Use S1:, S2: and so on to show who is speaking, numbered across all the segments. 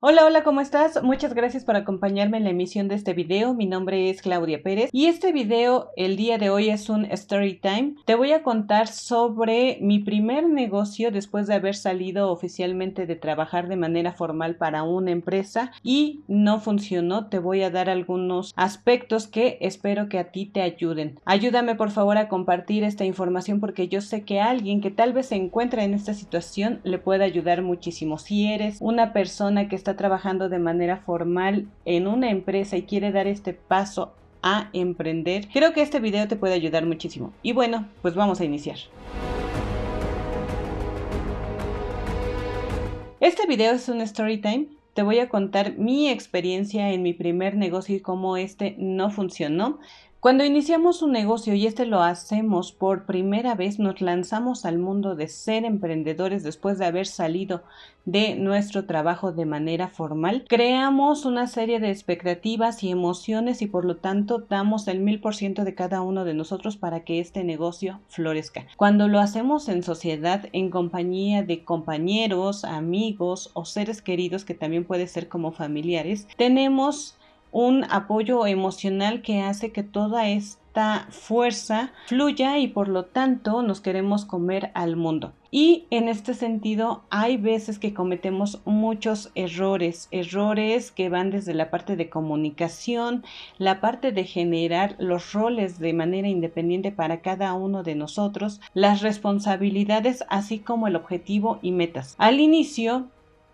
S1: Hola, hola, ¿cómo estás? Muchas gracias por acompañarme en la emisión de este video. Mi nombre es Claudia Pérez y este video el día de hoy es un story time. Te voy a contar sobre mi primer negocio después de haber salido oficialmente de trabajar de manera formal para una empresa y no funcionó. Te voy a dar algunos aspectos que espero que a ti te ayuden. Ayúdame por favor a compartir esta información porque yo sé que a alguien que tal vez se encuentra en esta situación le puede ayudar muchísimo. Si eres una persona que está trabajando de manera formal en una empresa y quiere dar este paso a emprender, creo que este video te puede ayudar muchísimo. Y bueno, pues vamos a iniciar. Este video es un story time. Te voy a contar mi experiencia en mi primer negocio y cómo este no funcionó. Cuando iniciamos un negocio y lo hacemos por primera vez, nos lanzamos al mundo de ser emprendedores después de haber salido de nuestro trabajo de manera formal. Creamos una serie de expectativas y emociones y por lo tanto damos el 1000% de cada uno de nosotros para que este negocio florezca. Cuando lo hacemos en sociedad, en compañía de compañeros, amigos o seres queridos, que también puede ser como familiares, tenemos un apoyo emocional que hace que toda esta fuerza fluya y por lo tanto nos queremos comer al mundo. Y en este sentido hay veces que cometemos muchos errores que van desde la parte de comunicación, la parte de generar los roles de manera independiente para cada uno de nosotros, las responsabilidades, así como el objetivo y metas. Al inicio,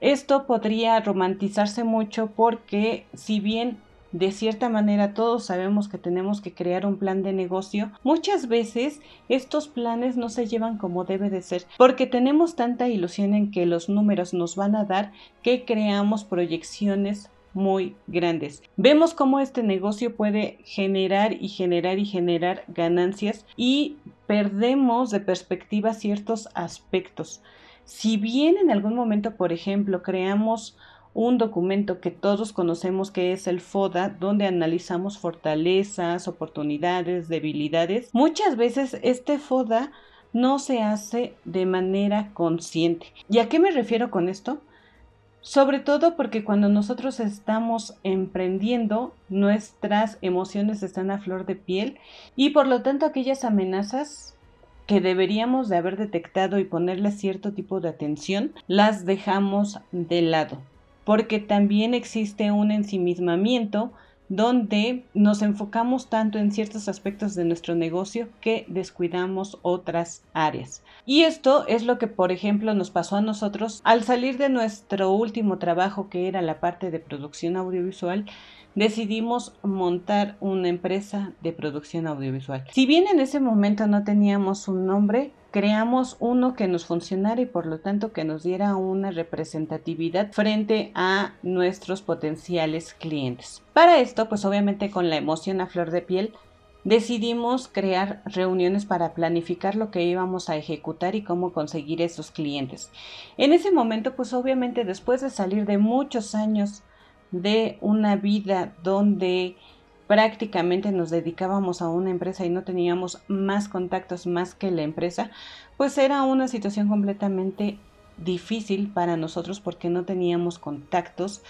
S1: esto podría romantizarse mucho porque si bien de cierta manera todos sabemos que tenemos que crear un plan de negocio, muchas veces estos planes no se llevan como debe de ser porque tenemos tanta ilusión en que los números nos van a dar que creamos proyecciones muy grandes. Vemos cómo este negocio puede generar y generar y generar ganancias y perdemos de perspectiva ciertos aspectos. Si bien en algún momento, por ejemplo, creamos un documento que todos conocemos que es el FODA, donde analizamos fortalezas, oportunidades, debilidades, muchas veces este FODA no se hace de manera consciente. ¿Y a qué me refiero con esto? Sobre todo porque cuando nosotros estamos emprendiendo, nuestras emociones están a flor de piel y por lo tanto aquellas amenazas que deberíamos de haber detectado y ponerle cierto tipo de atención, las dejamos de lado, porque también existe un ensimismamiento donde nos enfocamos tanto en ciertos aspectos de nuestro negocio que descuidamos otras áreas. Y esto es lo que, por ejemplo, nos pasó a nosotros al salir de nuestro último trabajo, que era la parte de producción audiovisual. Decidimos montar una empresa de producción audiovisual. Si bien en ese momento no teníamos un nombre, creamos uno que nos funcionara y por lo tanto que nos diera una representatividad frente a nuestros potenciales clientes. Para esto, pues obviamente con la emoción a flor de piel, decidimos crear reuniones para planificar lo que íbamos a ejecutar y cómo conseguir esos clientes. En ese momento, pues obviamente después de salir de muchos años de una vida donde prácticamente nos dedicábamos a una empresa y no teníamos más contactos más que la empresa, pues era una situación completamente difícil para nosotros porque no teníamos contactos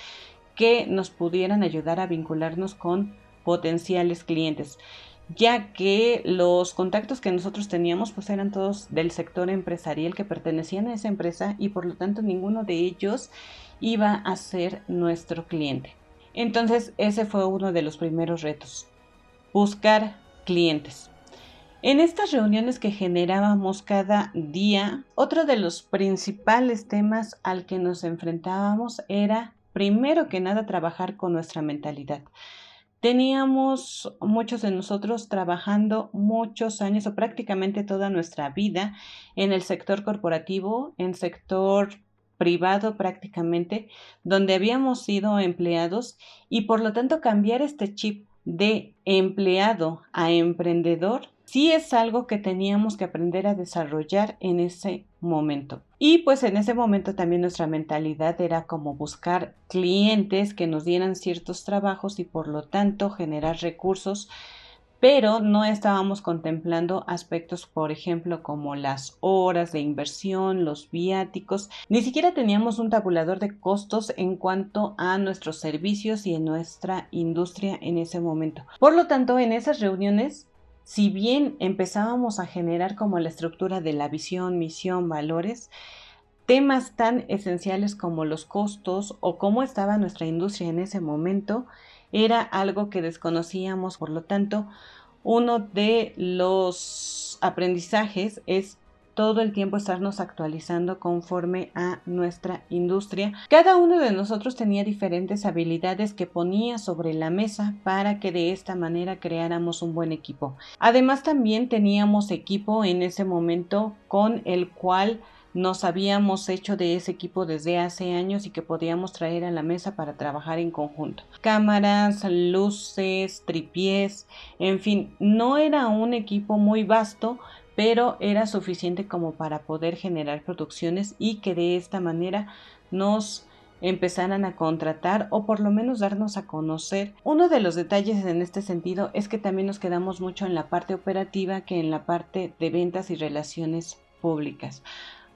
S1: que nos pudieran ayudar a vincularnos con potenciales clientes, ya que los contactos que nosotros teníamos pues eran todos del sector empresarial que pertenecían a esa empresa y por lo tanto ninguno de ellos iba a ser nuestro cliente. Entonces ese fue uno de los primeros retos, buscar clientes. En estas reuniones que generábamos cada día, otro de los principales temas al que nos enfrentábamos era, primero que nada, trabajar con nuestra mentalidad. Teníamos muchos de nosotros trabajando muchos años o prácticamente toda nuestra vida en el sector corporativo, en sector privado prácticamente, donde habíamos sido empleados y por lo tanto cambiar este chip de empleado a emprendedor sí es algo que teníamos que aprender a desarrollar en ese momento. Y pues en ese momento también nuestra mentalidad era como buscar clientes que nos dieran ciertos trabajos y por lo tanto generar recursos, pero no estábamos contemplando aspectos, por ejemplo, como las horas de inversión, los viáticos, ni siquiera teníamos un tabulador de costos en cuanto a nuestros servicios y en nuestra industria en ese momento. Por lo tanto, en esas reuniones, si bien empezábamos a generar como la estructura de la visión, misión, valores, temas tan esenciales como los costos o cómo estaba nuestra industria en ese momento, era algo que desconocíamos. Por lo tanto, uno de los aprendizajes es todo el tiempo estarnos actualizando conforme a nuestra industria. Cada uno de nosotros tenía diferentes habilidades que ponía sobre la mesa para que de esta manera creáramos un buen equipo. Además, también teníamos equipo en ese momento con el cual nos habíamos hecho de ese equipo desde hace años y que podíamos traer a la mesa para trabajar en conjunto. Cámaras, luces, tripiés, en fin, no era un equipo muy vasto, pero era suficiente como para poder generar producciones y que de esta manera nos empezaran a contratar o por lo menos darnos a conocer. Uno de los detalles en este sentido es que también nos quedamos mucho en la parte operativa que en la parte de ventas y relaciones públicas,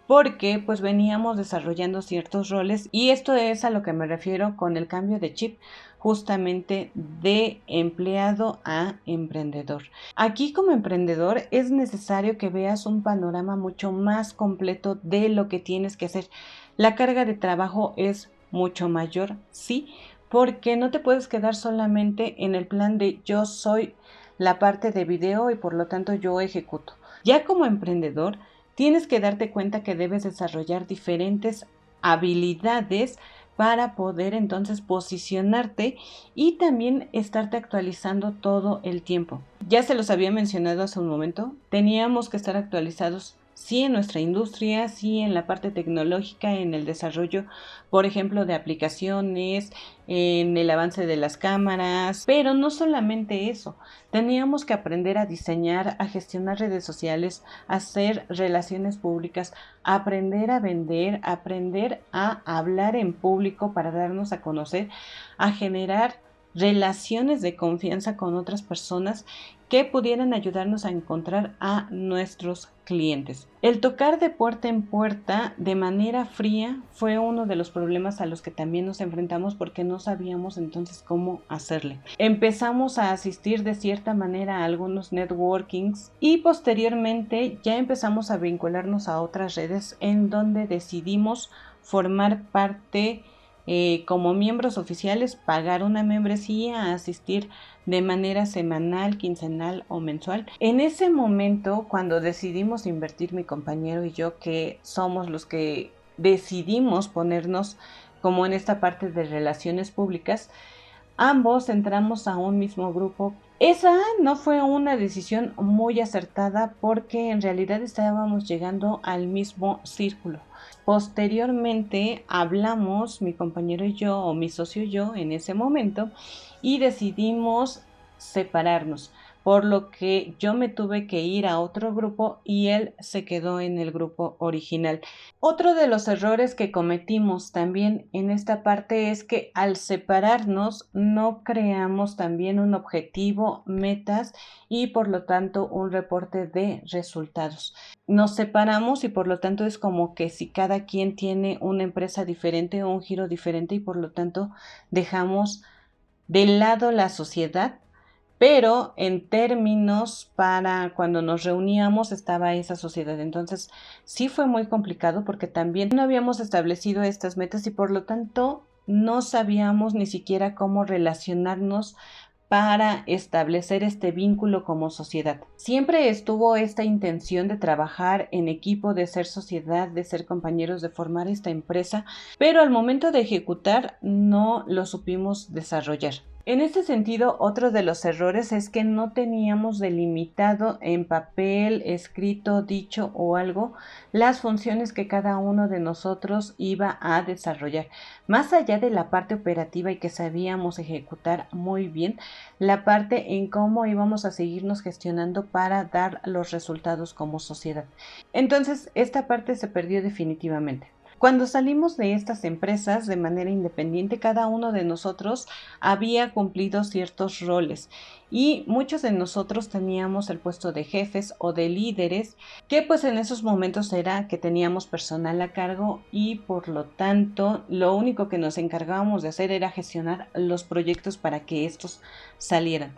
S1: porque pues veníamos desarrollando ciertos roles y esto es a lo que me refiero con el cambio de chip, justamente de empleado a emprendedor. Aquí como emprendedor es necesario que veas un panorama mucho más completo de lo que tienes que hacer. La carga de trabajo es mucho mayor, sí, porque no te puedes quedar solamente en el plan de yo soy la parte de video y por lo tanto yo ejecuto. Ya como emprendedor, tienes que darte cuenta que debes desarrollar diferentes habilidades para poder entonces posicionarte y también estarte actualizando todo el tiempo. Ya se los había mencionado hace un momento, teníamos que estar actualizados sí en nuestra industria, sí en la parte tecnológica, en el desarrollo, por ejemplo, de aplicaciones, en el avance de las cámaras, pero no solamente eso, teníamos que aprender a diseñar, a gestionar redes sociales, a hacer relaciones públicas, a aprender a vender, a aprender a hablar en público para darnos a conocer, a generar relaciones de confianza con otras personas que pudieran ayudarnos a encontrar a nuestros clientes. El tocar de puerta en puerta de manera fría fue uno de los problemas a los que también nos enfrentamos porque no sabíamos entonces cómo hacerle. Empezamos a asistir de cierta manera a algunos networkings y posteriormente ya empezamos a vincularnos a otras redes en donde decidimos formar parte como miembros oficiales, pagar una membresía, asistir de manera semanal, quincenal o mensual. En ese momento, cuando decidimos invertir mi compañero y yo, que somos los que decidimos ponernos como en esta parte de relaciones públicas, ambos entramos a un mismo grupo. Esa no fue una decisión muy acertada porque en realidad estábamos llegando al mismo círculo. Posteriormente hablamos, mi compañero y yo, o mi socio y yo en ese momento, y decidimos separarnos, por lo que yo me tuve que ir a otro grupo y él se quedó en el grupo original. Otro de los errores que cometimos también en esta parte es que al separarnos no creamos también un objetivo, metas y por lo tanto un reporte de resultados. Nos separamos y por lo tanto es como que si cada quien tiene una empresa diferente o un giro diferente y por lo tanto dejamos de lado la sociedad, pero en términos para cuando nos reuníamos estaba esa sociedad. Entonces sí fue muy complicado porque también no habíamos establecido estas metas y por lo tanto no sabíamos ni siquiera cómo relacionarnos para establecer este vínculo como sociedad. Siempre estuvo esta intención de trabajar en equipo, de ser sociedad, de ser compañeros, de formar esta empresa, pero al momento de ejecutar no lo supimos desarrollar. En este sentido, otro de los errores es que no teníamos delimitado en papel, escrito, dicho o algo las funciones que cada uno de nosotros iba a desarrollar. Más allá de la parte operativa y que sabíamos ejecutar muy bien, la parte en cómo íbamos a seguirnos gestionando para dar los resultados como sociedad. Entonces, esta parte se perdió definitivamente. Cuando salimos de estas empresas de manera independiente, cada uno de nosotros había cumplido ciertos roles y muchos de nosotros teníamos el puesto de jefes o de líderes, que pues en esos momentos era que teníamos personal a cargo y por lo tanto lo único que nos encargábamos de hacer era gestionar los proyectos para que estos salieran.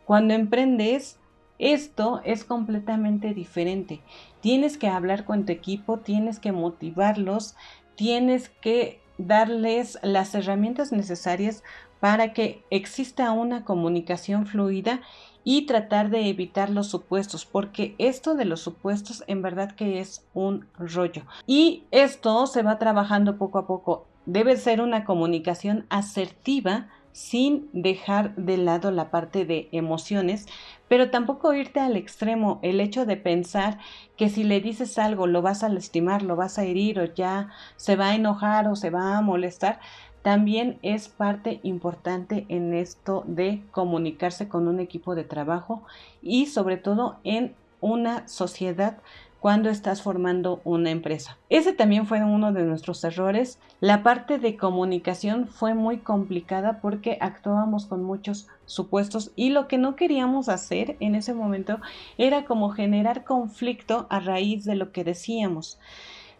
S1: Cuando emprendes, esto es completamente diferente. Tienes que hablar con tu equipo, tienes que motivarlos, tienes que darles las herramientas necesarias para que exista una comunicación fluida y tratar de evitar los supuestos, porque esto de los supuestos en verdad que es un rollo. Y esto se va trabajando poco a poco. Debe ser una comunicación asertiva sin dejar de lado la parte de emociones, pero tampoco irte al extremo, el hecho de pensar que si le dices algo lo vas a lastimar, lo vas a herir o ya se va a enojar o se va a molestar, también es parte importante en esto de comunicarse con un equipo de trabajo y sobre todo en una sociedad cuando estás formando una empresa. Ese también fue uno de nuestros errores. La parte de comunicación fue muy complicada porque actuábamos con muchos supuestos y lo que no queríamos hacer en ese momento era como generar conflicto a raíz de lo que decíamos.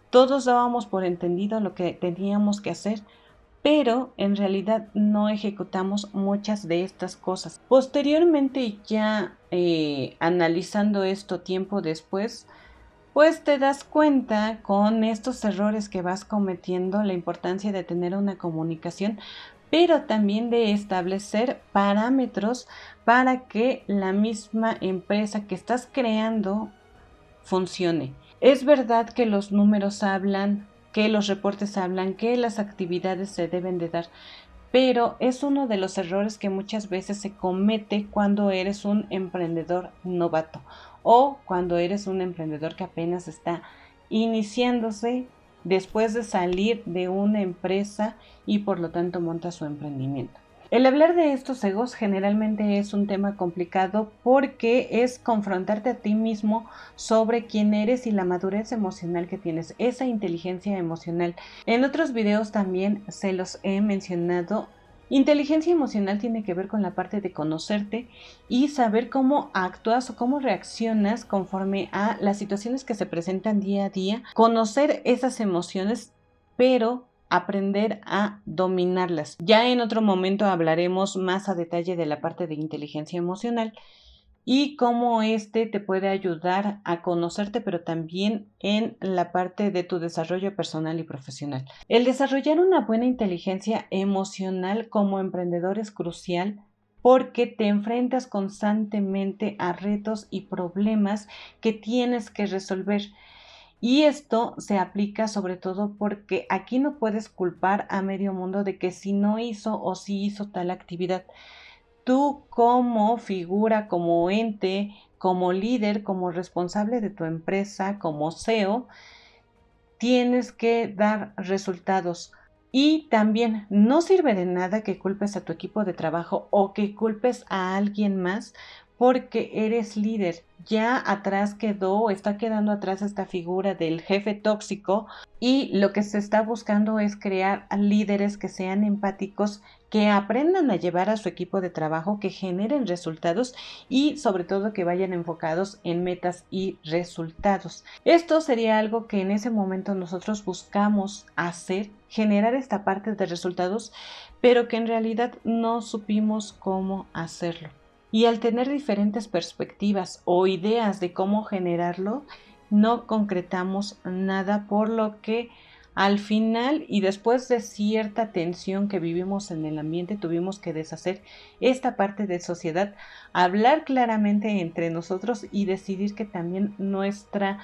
S1: Todos dábamos por entendido lo que teníamos que hacer, pero en realidad no ejecutamos muchas de estas cosas. Posteriormente, ya analizando esto tiempo después, pues te das cuenta con estos errores que vas cometiendo la importancia de tener una comunicación, pero también de establecer parámetros para que la misma empresa que estás creando funcione. Es verdad que los números hablan, que los reportes hablan, que las actividades se deben de dar, pero es uno de los errores que muchas veces se comete cuando eres un emprendedor novato o cuando eres un emprendedor que apenas está iniciándose después de salir de una empresa y por lo tanto monta su emprendimiento. El hablar de estos egos generalmente es un tema complicado porque es confrontarte a ti mismo sobre quién eres y la madurez emocional que tienes, esa inteligencia emocional. En otros videos también se los he mencionado. Inteligencia emocional tiene que ver con la parte de conocerte y saber cómo actúas o cómo reaccionas conforme a las situaciones que se presentan día a día, conocer esas emociones, pero aprender a dominarlas. Ya en otro momento hablaremos más a detalle de la parte de inteligencia emocional y cómo te puede ayudar a conocerte, pero también en la parte de tu desarrollo personal y profesional. El desarrollar una buena inteligencia emocional como emprendedor es crucial porque te enfrentas constantemente a retos y problemas que tienes que resolver. Y esto se aplica sobre todo porque aquí no puedes culpar a medio mundo de que si no hizo o si hizo tal actividad. Tú como figura, como ente, como líder, como responsable de tu empresa, como CEO, tienes que dar resultados. Y también no sirve de nada que culpes a tu equipo de trabajo o que culpes a alguien más porque eres líder. Ya atrás quedó, está quedando atrás esta figura del jefe tóxico y lo que se está buscando es crear líderes que sean empáticos, que aprendan a llevar a su equipo de trabajo, que generen resultados y sobre todo que vayan enfocados en metas y resultados. Esto sería algo que en ese momento nosotros buscamos hacer, generar esta parte de resultados, pero que en realidad no supimos cómo hacerlo. Y al tener diferentes perspectivas o ideas de cómo generarlo, no concretamos nada, por lo que al final y después de cierta tensión que vivimos en el ambiente, tuvimos que deshacer esta parte de sociedad, hablar claramente entre nosotros y decidir que también nuestra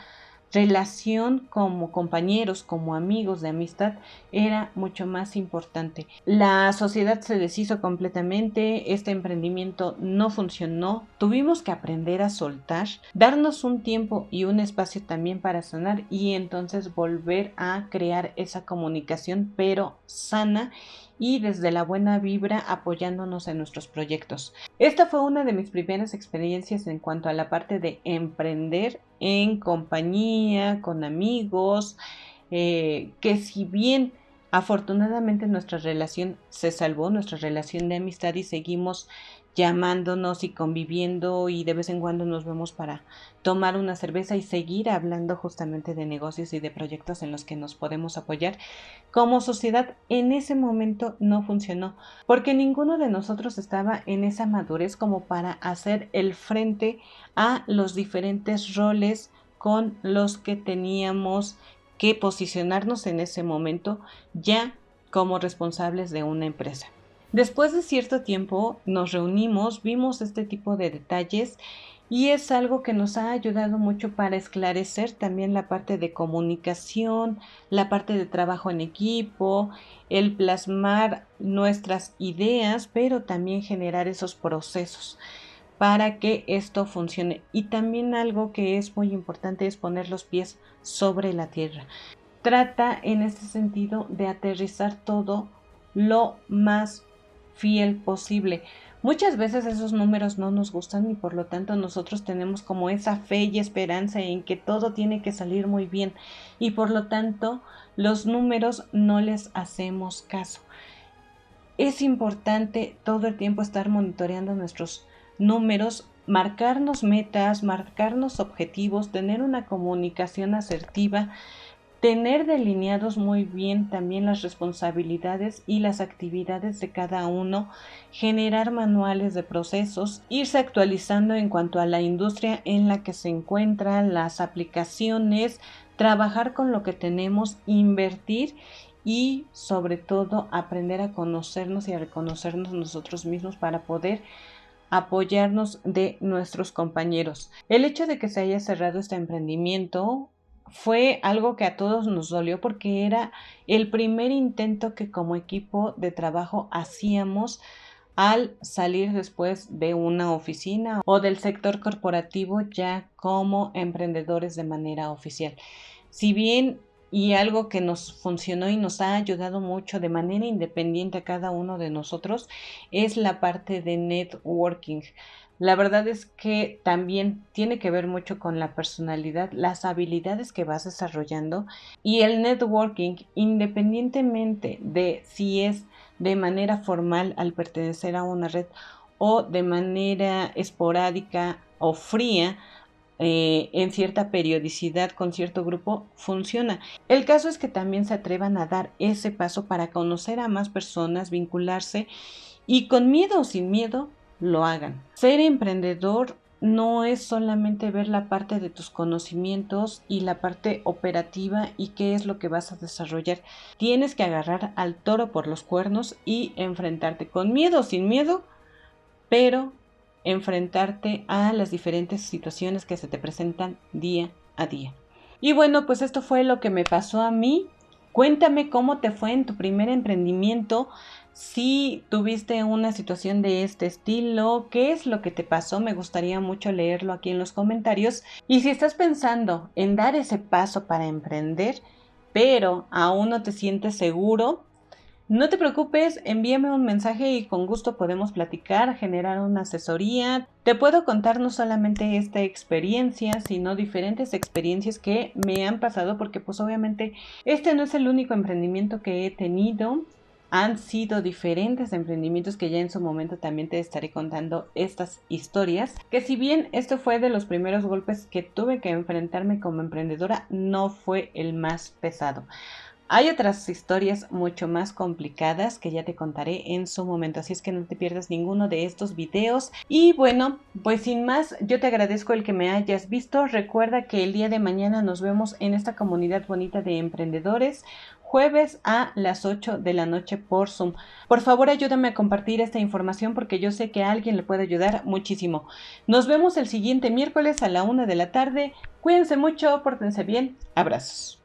S1: relación como compañeros, como amigos de amistad, era mucho más importante. La sociedad se deshizo completamente, este emprendimiento no funcionó, tuvimos que aprender a soltar, darnos un tiempo y un espacio también para sanar y entonces volver a crear esa comunicación, pero sana y desde la buena vibra apoyándonos en nuestros proyectos. Esta fue una de mis primeras experiencias en cuanto a la parte de emprender en compañía, con amigos, que si bien afortunadamente nuestra relación se salvó, nuestra relación de amistad, y seguimos llamándonos y conviviendo y de vez en cuando nos vemos para tomar una cerveza y seguir hablando justamente de negocios y de proyectos en los que nos podemos apoyar. Como sociedad, en ese momento no funcionó porque ninguno de nosotros estaba en esa madurez como para hacer el frente a los diferentes roles con los que teníamos que posicionarnos en ese momento ya como responsables de una empresa. Después de cierto tiempo nos reunimos, vimos este tipo de detalles y es algo que nos ha ayudado mucho para esclarecer también la parte de comunicación, la parte de trabajo en equipo, el plasmar nuestras ideas, pero también generar esos procesos para que esto funcione. Y también algo que es muy importante es poner los pies sobre la tierra. Trata en este sentido de aterrizar todo lo más fiel posible. Muchas veces esos números no nos gustan y por lo tanto nosotros tenemos como esa fe y esperanza en que todo tiene que salir muy bien y por lo tanto los números no les hacemos caso. Es importante todo el tiempo estar monitoreando nuestros números, marcarnos metas, marcarnos objetivos, tener una comunicación asertiva, tener delineados muy bien también las responsabilidades y las actividades de cada uno, generar manuales de procesos, irse actualizando en cuanto a la industria en la que se encuentran las aplicaciones, trabajar con lo que tenemos, invertir y sobre todo aprender a conocernos y a reconocernos nosotros mismos para poder apoyarnos de nuestros compañeros. El hecho de que se haya cerrado este emprendimiento fue algo que a todos nos dolió porque era el primer intento que como equipo de trabajo hacíamos al salir después de una oficina o del sector corporativo ya como emprendedores de manera oficial. Si bien y algo que nos funcionó y nos ha ayudado mucho de manera independiente a cada uno de nosotros es la parte de networking. La verdad es que también tiene que ver mucho con la personalidad, las habilidades que vas desarrollando y el networking, independientemente de si es de manera formal al pertenecer a una red o de manera esporádica o fría, en cierta periodicidad con cierto grupo, funciona. El caso es que también se atrevan a dar ese paso para conocer a más personas, vincularse y con miedo o sin miedo lo hagan. Ser emprendedor no es solamente ver la parte de tus conocimientos y la parte operativa y qué es lo que vas a desarrollar. Tienes que agarrar al toro por los cuernos y enfrentarte con miedo o sin miedo, pero enfrentarte a las diferentes situaciones que se te presentan día a día. Y bueno, pues esto fue lo que me pasó a mí. Cuéntame cómo te fue en tu primer emprendimiento, si tuviste una situación de este estilo, qué es lo que te pasó, me gustaría mucho leerlo aquí en los comentarios. Y si estás pensando en dar ese paso para emprender, pero aún no te sientes seguro, no te preocupes, envíame un mensaje y con gusto podemos platicar, generar una asesoría. Te puedo contar no solamente esta experiencia, sino diferentes experiencias que me han pasado porque pues obviamente este no es el único emprendimiento que he tenido. Han sido diferentes emprendimientos que ya en su momento también te estaré contando estas historias, que si bien esto fue de los primeros golpes que tuve que enfrentarme como emprendedora, no fue el más pesado. Hay otras historias mucho más complicadas que ya te contaré en su momento, así es que no te pierdas ninguno de estos videos. Y bueno, pues sin más, yo te agradezco el que me hayas visto. Recuerda que el día de mañana nos vemos en esta comunidad bonita de emprendedores, jueves a las 8 de la noche por Zoom. Por favor, ayúdame a compartir esta información porque yo sé que a alguien le puede ayudar muchísimo. Nos vemos el siguiente miércoles a la 1 de la tarde. Cuídense mucho, pórtense bien. Abrazos.